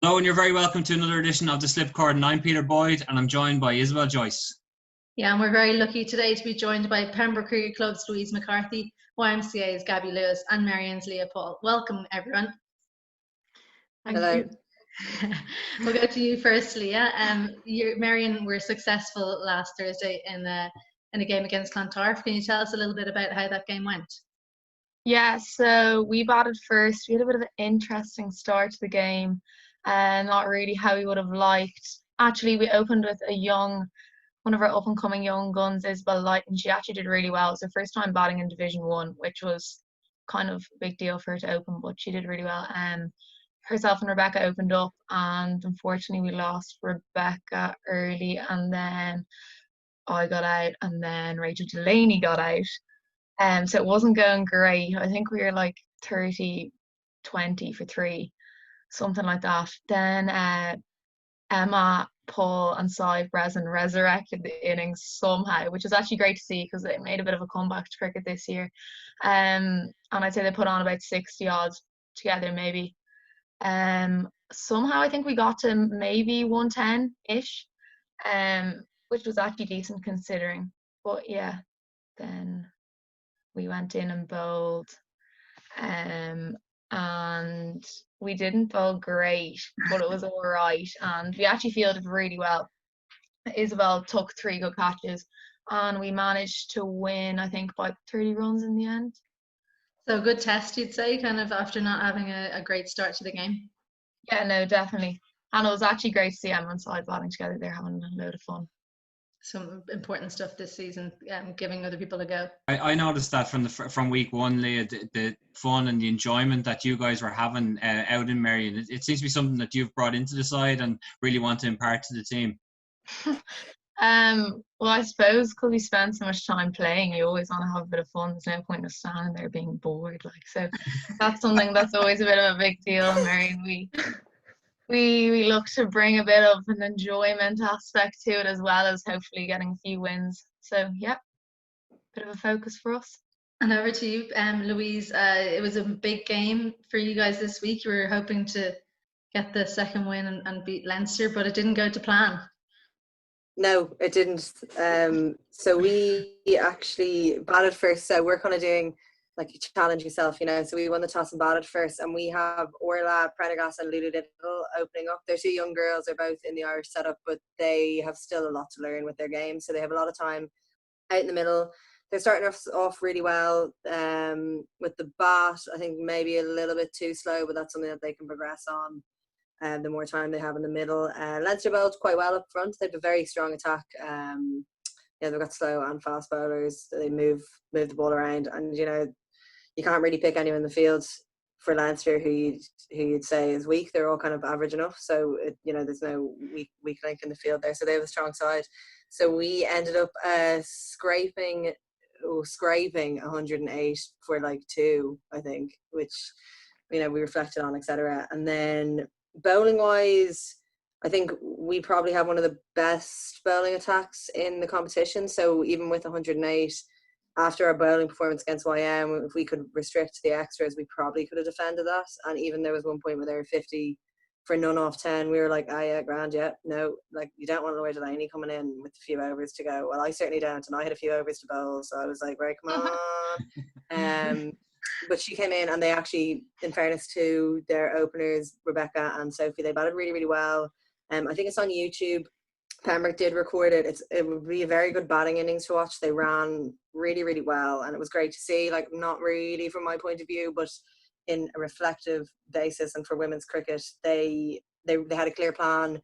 Hello, and you're very welcome to another edition of the Slip Cordon. I'm Peter Boyd, and I'm joined by Isabel Joyce. Yeah, and we're very lucky today to be joined by Pembroke Cricket Club's Louise McCarthy, YMCA's Gaby Lewis, and Marian's Leah Paul. Welcome, everyone. Hello. We'll go to you first, Leah. Marian were successful last Thursday in a game against Clontarf. Can you tell us a little bit about how that game went? Yeah, so we batted first. We had a bit of an interesting start to the game, and not really how we would have liked. Actually, we opened with one of our up-and-coming young guns, Isabel Light, and she actually did really well. It was her first time batting in Division 1, which was kind of a big deal for her to open, but she did really well. Herself and Rebecca opened up, and unfortunately we lost Rebecca early, and then I got out, and then Rachel Delaney got out. So it wasn't going great. I think we were like 30-20 for 3, something like that. Then Emma, Paul and Cy Breslin resurrected the innings somehow, which is actually great to see because they made a bit of a comeback to cricket this year. And I'd say they put on about 60 odds together maybe. Somehow I think we got to maybe 110-ish, which was actually decent considering. But yeah, then we went in and bowled, and we didn't bowl great, but it was all right, and we actually fielded really well. Isabel took 3 good catches, and we managed to win, I think, by 30 runs in the end. So a good test, you'd say, kind of after not having a great start to the game? Yeah, no, definitely. And it was actually great to see Emma and Cy batting together. They're having a load of fun. Some important stuff this season, giving other people a go. I noticed that from week one, Leah, the fun and the enjoyment that you guys were having out in Marion. It seems to be something that you've brought into the side and really want to impart to the team. Well, I suppose because we spend so much time playing, you always want to have a bit of fun. There's no point of standing there being bored. So that's something that's always a bit of a big deal in Marion. We look to bring a bit of an enjoyment aspect to it as well as hopefully getting a few wins. So yeah, bit of a focus for us. And over to you, Louise. It was a big game for you guys this week. You were hoping to get the second win and beat Leinster, but it didn't go to plan. No, it didn't. So we actually batted first. So we're kind of doing like you challenge yourself, So we won the toss and batted first, and we have Orla Prendergast and Lulu Little opening up. They're 2 young girls. They're both in the Irish setup, but they have still a lot to learn with their game. So they have a lot of time out in the middle. They're starting off really well with the bat. I think maybe a little bit too slow, but that's something that they can progress on. The more time they have in the middle. Leinster bowled quite well up front. They have a very strong attack. They've got slow and fast bowlers. They move the ball around, and you can't really pick anyone in the field for Leinster who you'd say is weak. They're all kind of average enough. So there's no weak link in the field there. So they have a strong side. So we ended up scraping 108 for like 2, I think, which we reflected on, etc. And then bowling wise, I think we probably have one of the best bowling attacks in the competition. So even with 108, after our bowling performance against YM, if we could restrict the extras, we probably could have defended that. And even there was one point where they were 50 for none off 10. We were like, yeah, grand, yeah. No, like you don't want Laura Delaney coming in with a few overs to go. Well, I certainly don't, and I had a few overs to bowl, so I was like, right, come on. But she came in, and they actually, in fairness to their openers, Rebecca and Sophie, they batted really, really well. I think it's on YouTube. Pembroke did record it. It would be a very good batting innings to watch. They ran really, really well, and it was great to see. Like, not really from my point of view, but in a reflective basis, and for women's cricket, they had a clear plan.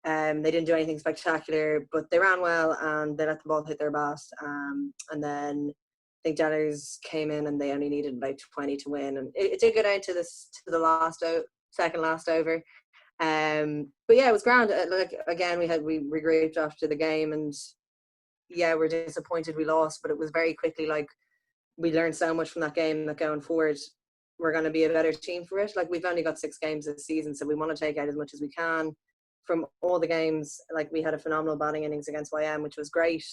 They didn't do anything spectacular, but they ran well, and they let the ball hit their bat. And then I think Denners came in, and they only needed about 20 to win, and it did go down to the second last over. But yeah, it was grand. Like, again, we regrouped after the game, and yeah, we're disappointed we lost, but it was very quickly like we learned so much from that game that going forward we're going to be a better team for it. Like, we've only got 6 games this season, so we want to take out as much as we can from all the games. Like, we had a phenomenal batting innings against YM, which was great.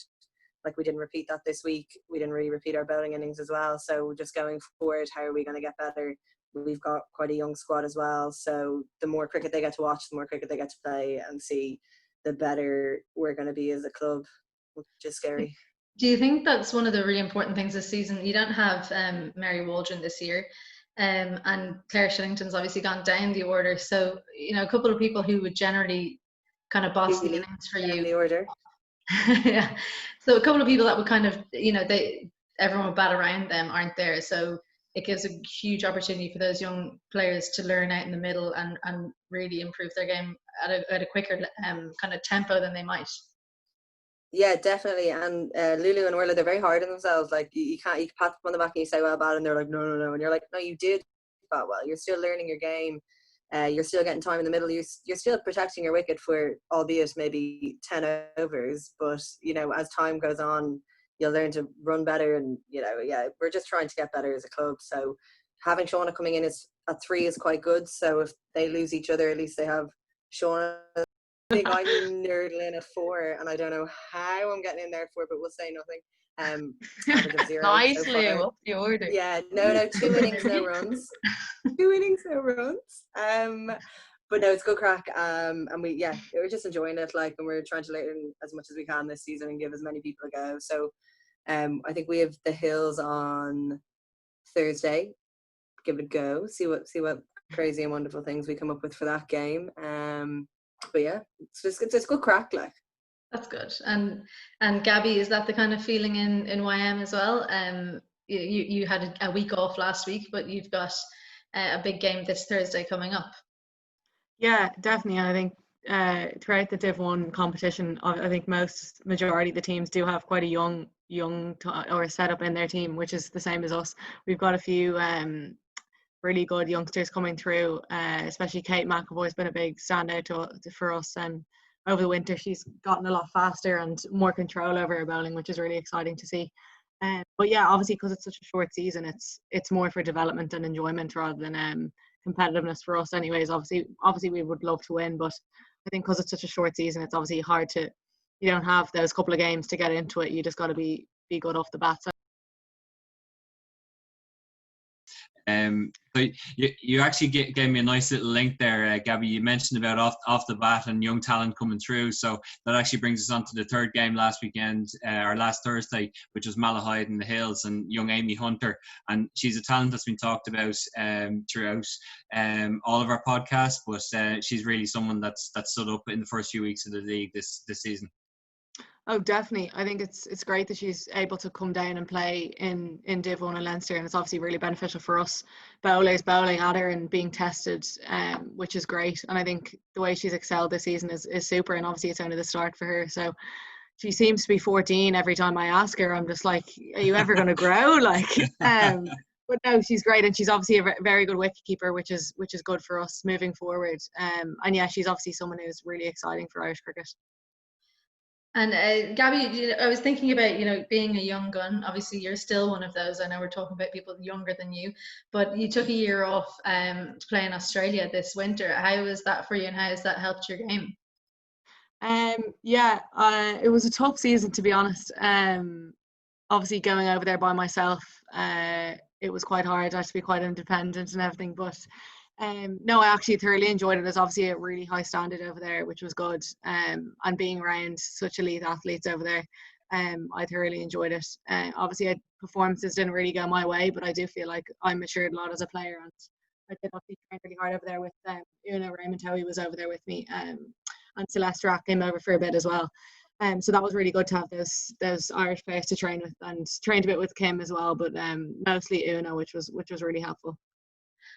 Like, we didn't repeat that this week. We didn't really repeat our bowling innings as well. So just going forward, how are we going to get better? we've got quite a young squad as well. So the more cricket they get to watch, the more cricket they get to play and see, the better we're going to be as a club, which is scary. Do you think that's one of the really important things this season? You don't have Mary Waldron this year, and Claire Shillington's obviously gone down the order. So, you know, a couple of people who would generally kind of boss the innings for you. The order. Yeah. So a couple of people that would kind of, you know, everyone would bat around them aren't there. So it gives a huge opportunity for those young players to learn out in the middle and really improve their game at a quicker kind of tempo than they might. Yeah, definitely. And Lulu and Orla, they're very hard on themselves. Like you pat them on the back and you say, well, bad, and they're like, no. And you're like, no, you did bat well. You're still learning your game. You're still getting time in the middle. You're still protecting your wicket for, albeit maybe 10 overs. But, you know, as time goes on, you'll learn to run better. And, you know, yeah, we're just trying to get better as a club. So having Shauna coming in at 3 is quite good. So if they lose each other, at least they have Shauna. I think I'm nerdling at 4, and I don't know how I'm getting in there at 4, but we'll say nothing. Average of 0 Nice, so Lou, up the order. Yeah, no, 2 innings, no runs. 2 innings, no runs. But no, it's good crack. And we're just enjoying it, like, and we're trying to learn as much as we can this season and give as many people a go. So, I think we have the Hills on Thursday. Give it a go. See what crazy and wonderful things we come up with for that game. But yeah, it's good crack, like. That's good. And Gaby, is that the kind of feeling in YM as well? You had a week off last week, but you've got a big game this Thursday coming up. Yeah, definitely. And I think throughout the Div 1 competition, I think majority of the teams do have quite a young or setup in their team, which is the same as us. We've got a few really good youngsters coming through, especially Kate McAvoy's been a big standout for us, and over the winter she's gotten a lot faster and more control over her bowling, which is really exciting to see. But yeah, obviously because it's such a short season, it's more for development and enjoyment rather than competitiveness for us anyways. Obviously we would love to win, but I think because it's such a short season, it's obviously hard to, you don't have those couple of games to get into it. You just got to be good off the bat. So you actually gave me a nice little link there, Gaby. You mentioned about off the bat and young talent coming through. So that actually brings us on to the third game last weekend, or last Thursday, which was Malahide in the Hills and young Amy Hunter. And she's a talent that's been talked about throughout all of our podcasts, but she's really someone that's stood up in the first few weeks of the league this season. Oh, definitely. I think it's great that she's able to come down and play in Div 1 in Leinster, and it's obviously really beneficial for us bowlers bowling at her and being tested, which is great. And I think the way she's excelled this season is super, and obviously it's only the start for her. So she seems to be 14 every time I ask her. I'm just like, are you ever going to grow? Like, but no, she's great, and she's obviously a very good wicketkeeper, which is good for us moving forward. And yeah, she's obviously someone who's really exciting for Irish cricket. And Gaby, I was thinking about, you know, being a young gun. Obviously, you're still one of those. I know we're talking about people younger than you, but you took a year off to play in Australia this winter. How was that for you, and how has that helped your game? It was a tough season, to be honest. Obviously, going over there by myself, it was quite hard. I had to be quite independent and everything, but no, I actually thoroughly enjoyed it. There's obviously a really high standard over there, which was good. And being around such elite athletes over there, I thoroughly enjoyed it. Obviously, performances didn't really go my way, but I do feel like I matured a lot as a player, and I did obviously train really hard over there with Una Raymond was over there with me, and Celeste Rack came over for a bit as well. So that was really good to have those Irish players to train with, and trained a bit with Kim as well, but mostly Una, which was really helpful.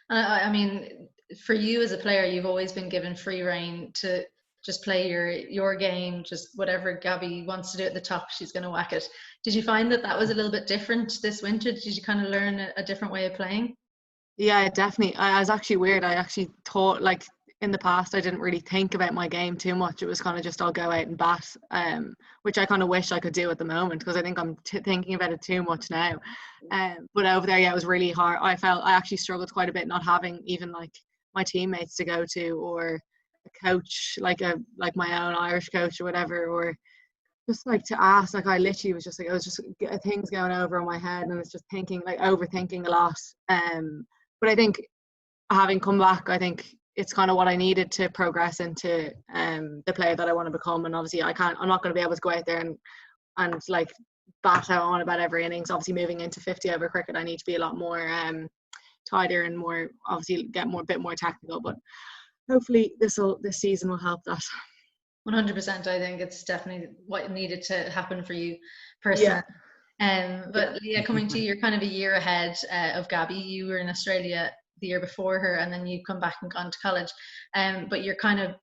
I mean, for you as a player, you've always been given free rein to just play your game, just whatever Gaby wants to do at the top, she's going to whack it. Did you find that was a little bit different this winter? Did you kind of learn a different way of playing? Yeah, definitely. I was actually weird. I actually thought, like, in the past, I didn't really think about my game too much. It was kind of just, I'll go out and bat, which I kind of wish I could do at the moment, because I think I'm thinking about it too much now. But over there, yeah, it was really hard. I actually struggled quite a bit not having even like my teammates to go to, or a coach, like my own Irish coach or whatever, or just like to ask. Like, I literally was just like, I was just things going over in my head, and it's just thinking, like, overthinking a lot. But I think having come back, I think it's kind of what I needed to progress into the player that I want to become. And obviously I'm not going to be able to go out there and like bat out on about every innings. Obviously moving into 50 over cricket, I need to be a lot more tighter and more, obviously get a bit more technical, but hopefully this season will help that. 100%. I think it's definitely what needed to happen for you personally. But Leah, coming to you, you're kind of a year ahead of Gaby. You were in Australia the year before her, and then you've come back and gone to college. But you're kind of,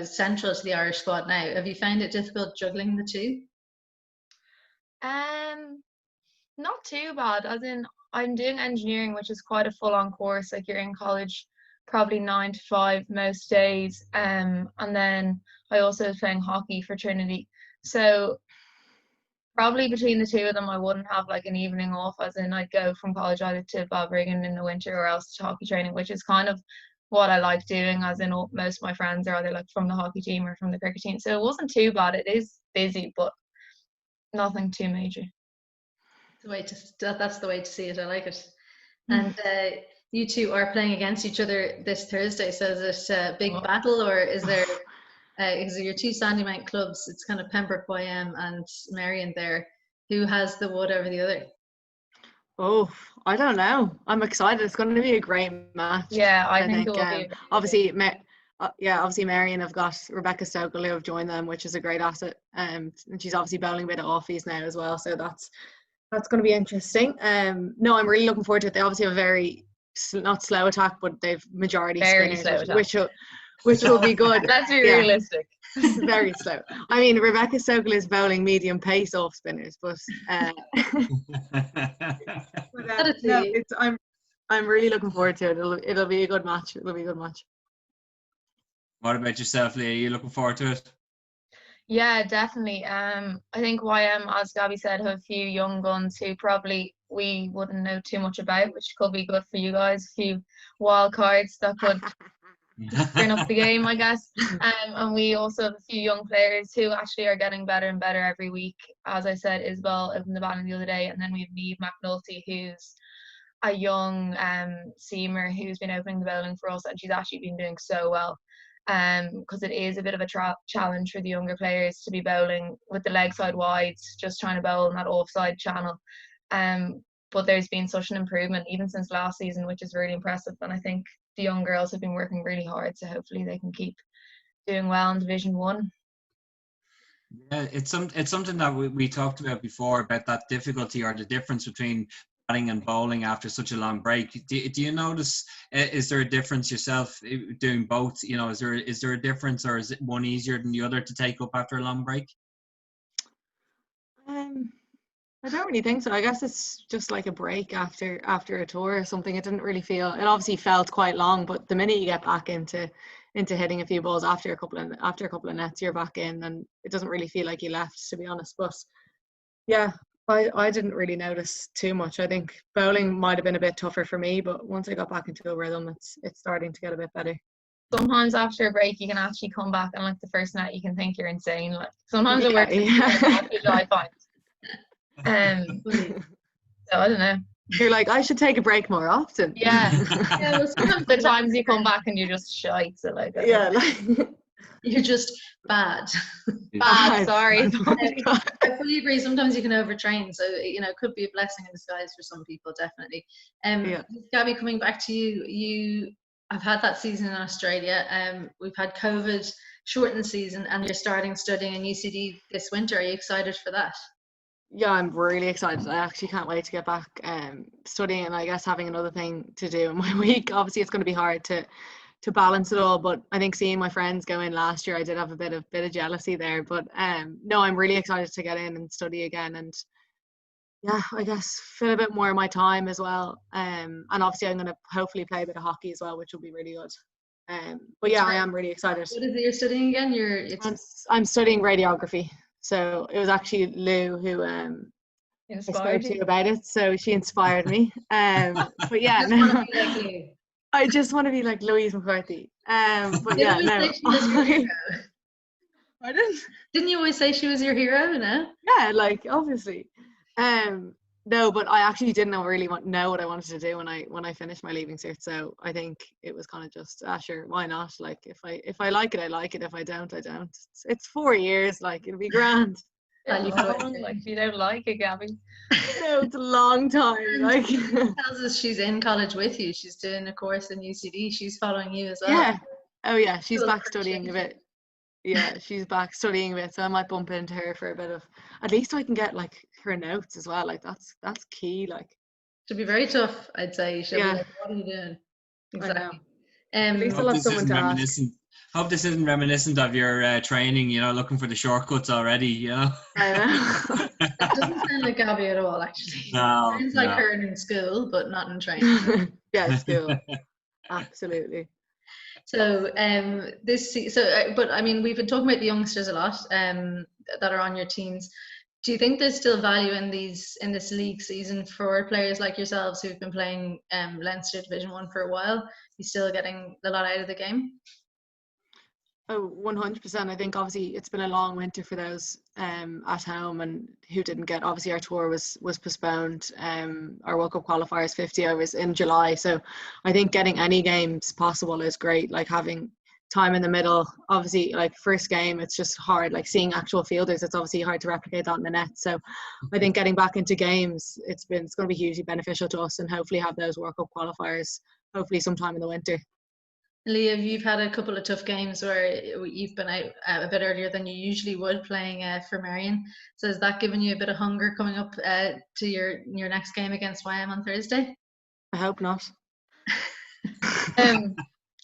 central to the Irish squad now. Have you found it difficult juggling the two? Not too bad. As in, I'm doing engineering, which is quite a full-on course. Like, you're in college probably 9 to 5 most days. And then I also was playing hockey for Trinity. So probably between the two of them, I wouldn't have like an evening off, as in I'd go from college either to Balbriggan in the winter or else to hockey training, which is kind of what I like doing, as in most of my friends are either like from the hockey team or from the cricket team. So it wasn't too bad. It is busy, but nothing too major. That's the way to see it. I like it. And you two are playing against each other this Thursday. So is it a big battle, or is there your two Sandymount clubs? It's kind of Pembroke YM and Marion there. Who has the wood over the other? Oh, I don't know. I'm excited. It's going to be a great match. Yeah, I think it will be. Obviously, obviously Marion have got Rebecca Stokel who have joined them, which is a great asset. And she's obviously bowling a bit of offies now as well. So that's going to be interesting. No, I'm really looking forward to it. They obviously have a very not slow attack, but they've majority very spinners, slow which will be good. Let's be realistic. Very slow. I mean, Rebecca Stokel is bowling medium pace off spinners, but no, I'm really looking forward to it. It'll be a good match. It'll be a good match. What about yourself, Leah? Are you looking forward to it? Yeah, definitely. I think YM, as Gaby said, have a few young guns who probably we wouldn't know too much about, which could be good for you guys. A few wild cards that could turn up the game, I guess. And we also have a few young players who actually are getting better and better every week. As I said, Isabel opened the batting the other day, and then we have Niamh McNulty, who's a young seamer who's been opening the bowling for us, and she's actually been doing so well. Because it is a bit of a challenge for the younger players to be bowling with the leg side wides, just trying to bowl in that offside channel. But there's been such an improvement even since last season, which is really impressive. And I think the young girls have been working really hard, so hopefully they can keep doing well in Division 1. Yeah, it's something that we talked about before, about that difficulty or the difference between batting and bowling after such a long break. Do you notice, is there a difference yourself doing both? Is there a difference, or is it one easier than the other to take up after a long break? I don't really think so. I guess it's just like a break after a tour or something. It didn't really feel, it obviously felt quite long, but the minute you get back into hitting a few balls after a couple of nets, you're back in, and it doesn't really feel like you left, to be honest. But yeah, I didn't really notice too much. I think bowling might have been a bit tougher for me, but once I got back into a rhythm, it's starting to get a bit better. Sometimes after a break, you can actually come back, and like the first net, you can think you're insane. Like sometimes it works. I find. So I don't know. You're like, I should take a break more often. Yeah. Yeah, well, sometimes the times you come back and you're just shite. So like, you're just bad. Sorry. I fully agree. Sometimes you can overtrain, so it could be a blessing in disguise for some people, definitely. Gaby, coming back to you have had that season in Australia. We've had COVID shortened season, and you're starting studying in UCD this winter. Are you excited for that? Yeah, I'm really excited. I actually can't wait to get back studying, and I guess having another thing to do in my week. Obviously, it's going to be hard to balance it all, but I think seeing my friends go in last year, I did have a bit of jealousy there. But no, I'm really excited to get in and study again, and yeah, I guess fill a bit more of my time as well. And obviously, I'm going to hopefully play a bit of hockey as well, which will be really good. But yeah, I am really excited. What is it you're studying again? I'm studying radiography. So it was actually Lou who I spoke to about it. So she inspired me. But yeah, no, I just want to be like Louise McCarthy. But yeah, no. Didn't you always say she was your hero? No. Yeah, like obviously. No, No, but I actually didn't really know what I wanted to do when I finished my leaving cert. So I think it was kind of just, sure, why not? Like if I like it, I like it. If I don't, I don't. It's 4 years, like it'll be grand. I It's love long, it. like if you don't like it, Gabby. No, it's a long time. Like She tells us she's in college with you. She's doing a course in UCD. She's following you as well. yeah. Oh yeah, she's Cool back for studying a change. bit. Yeah, she's back studying a bit, so I might bump into her for a bit of. At least I can get like her notes as well. Like that's key. Like She'll be very tough, I'd say. She'll be yeah, like, what are you doing? I know. Exactly. At least Hope I'll have this someone isn't to ask. reminiscent. Hope this isn't reminiscent of your training. Looking for the shortcuts already. I know. That doesn't sound like Gabby at all, actually. No, Sounds like no. her in school, but not in training. Yeah, school. Absolutely. So but I mean, we've been talking about the youngsters a lot that are on your teams. Do you think there's still value in this league season for players like yourselves who've been playing Leinster Division 1 for a while? You still getting a lot out of the game? Oh, 100%. I think obviously it's been a long winter for those at home and who didn't get. Obviously our tour was postponed. Our World Cup qualifiers 50 overs in July. So I think getting any games possible is great. Like having time in the middle. Obviously, like first game, it's just hard. Like seeing actual fielders, it's obviously hard to replicate that in the net. So I think getting back into games, it's going to be hugely beneficial to us and hopefully have those World Cup qualifiers hopefully sometime in the winter. Leah, you've had a couple of tough games where you've been out a bit earlier than you usually would playing for Marion. So has that given you a bit of hunger coming up to your next game against YM on Thursday? I hope not.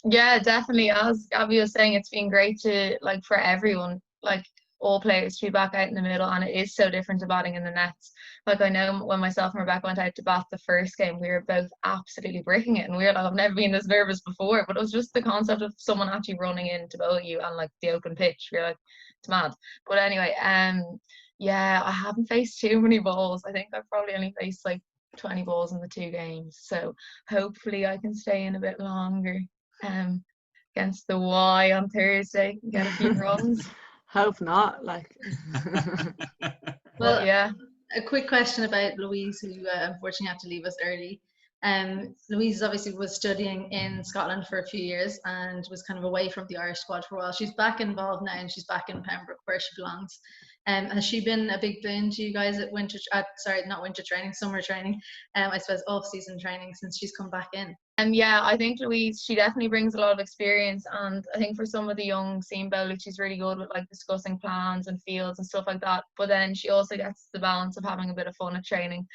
Yeah, definitely. As Gabby was saying, it's been great to, like, for everyone, like all players, to be back out in the middle, and it is so different to batting in the nets. Like I know when myself and Rebecca went out to bat the first game, we were both absolutely bricking it, and we were like, I've never been this nervous before. But it was just the concept of someone actually running in to bowl you on like the open pitch. We're like, it's mad. But anyway, yeah, I haven't faced too many balls. I think I've probably only faced like 20 balls in the 2 games. So hopefully I can stay in a bit longer. Against the Y on Thursday and get a few runs. Hope not. Like. Well, yeah. A quick question about Louise, who unfortunately had to leave us early. Louise obviously was studying in Scotland for a few years and was kind of away from the Irish squad for a while. She's back involved now and she's back in Pembroke where she belongs. Has she been a big boon to you guys at summer training, I suppose off-season training since she's come back in? Yeah, I think Louise, she definitely brings a lot of experience, and I think for some of the young seam bowlers, she's really good with like discussing plans and fields and stuff like that. But then she also gets the balance of having a bit of fun at training,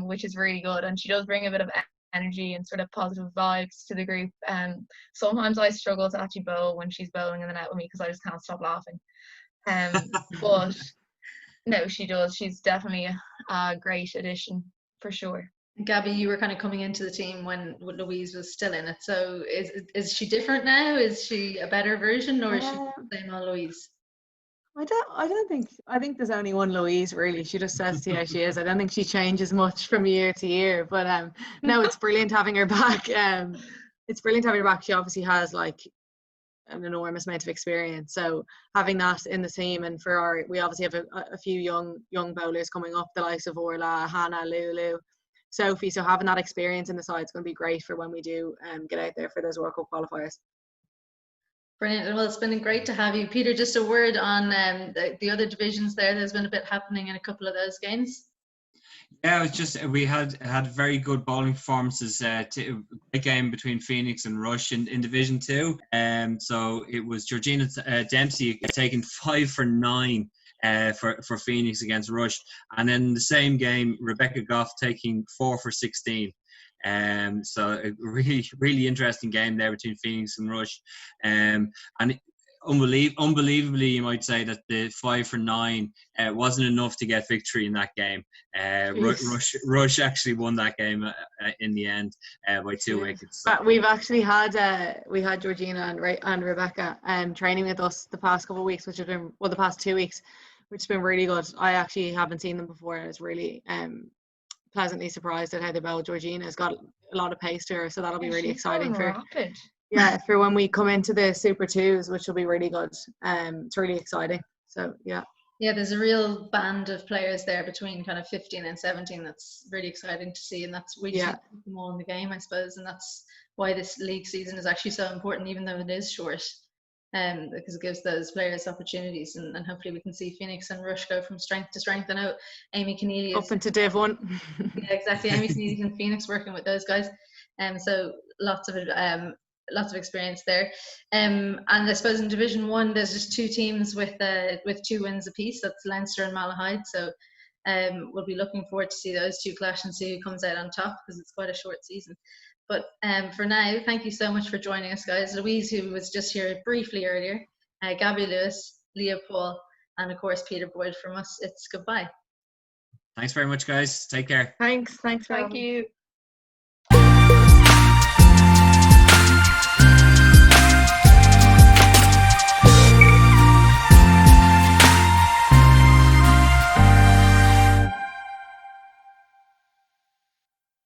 which is really good. And she does bring a bit of energy and sort of positive vibes to the group. Sometimes I struggle to actually bowl when she's bowling in the net with me because I just can't stop laughing. But no, she does. She's definitely a great addition for sure. Gaby, you were kind of coming into the team when Louise was still in it. So is she different now? Is she a better version, or is she the same old Louise? I don't think. I think there's only one Louise really. She just says to you how she is. I don't think she changes much from year to year. But no, it's brilliant having her back. It's brilliant having her back. She obviously has like an enormous amount of experience. So having that in the team, and we obviously have a few young bowlers coming up, the likes of Orla, Hannah, Lulu, Sophie. So having that experience in the side is going to be great for when we do get out there for those World Cup qualifiers. Brilliant. Well, it's been great to have you. Peter, just a word on the other divisions there. There's been a bit happening in a couple of those games. Yeah, it was just we had very good bowling performances. A game between Phoenix and Rush in Division 2. So it was Georgina Dempsey taking 5 for 9 for Phoenix against Rush, and then in the same game Rebecca Goff taking 4 for 16. So a really interesting game there between Phoenix and Rush, and unbelievably, you might say that the 5 for 9 wasn't enough to get victory in that game. Rush actually won that game in the end by 2 wickets. So. We've actually had Georgina and Rebecca training with us the past couple of weeks, which have been the past 2 weeks, which has been really good. I actually haven't seen them before. I was really pleasantly surprised at how they bowl. Georgina has got a lot of pace to her, so that'll be really exciting for when we come into the Super 2s, which will be really good. It's really exciting. So yeah. Yeah, there's a real band of players there between kind of 15 and 17. That's really exciting to see, and that's we just need to put them all in the game, I suppose, and that's why this league season is actually so important, even though it is short, because it gives those players opportunities, and hopefully we can see Phoenix and Rush go from strength to strength. I know Amy Keneally is up into Div 1. yeah, exactly. Amy Keneally's in Phoenix working with those guys, so lots of experience there. And I suppose in Division 1 there's just two teams with 2 wins apiece. That's Leinster and Malahide. So we'll be looking forward to see those two clash and see who comes out on top, because it's quite a short season. But for now, thank you so much for joining us, guys. Louise, who was just here briefly earlier, Gaby Lewis, Leah Paul, and of course Peter Boyd from us. It's goodbye. Thanks very much, guys. Take care. Thanks. Thank you.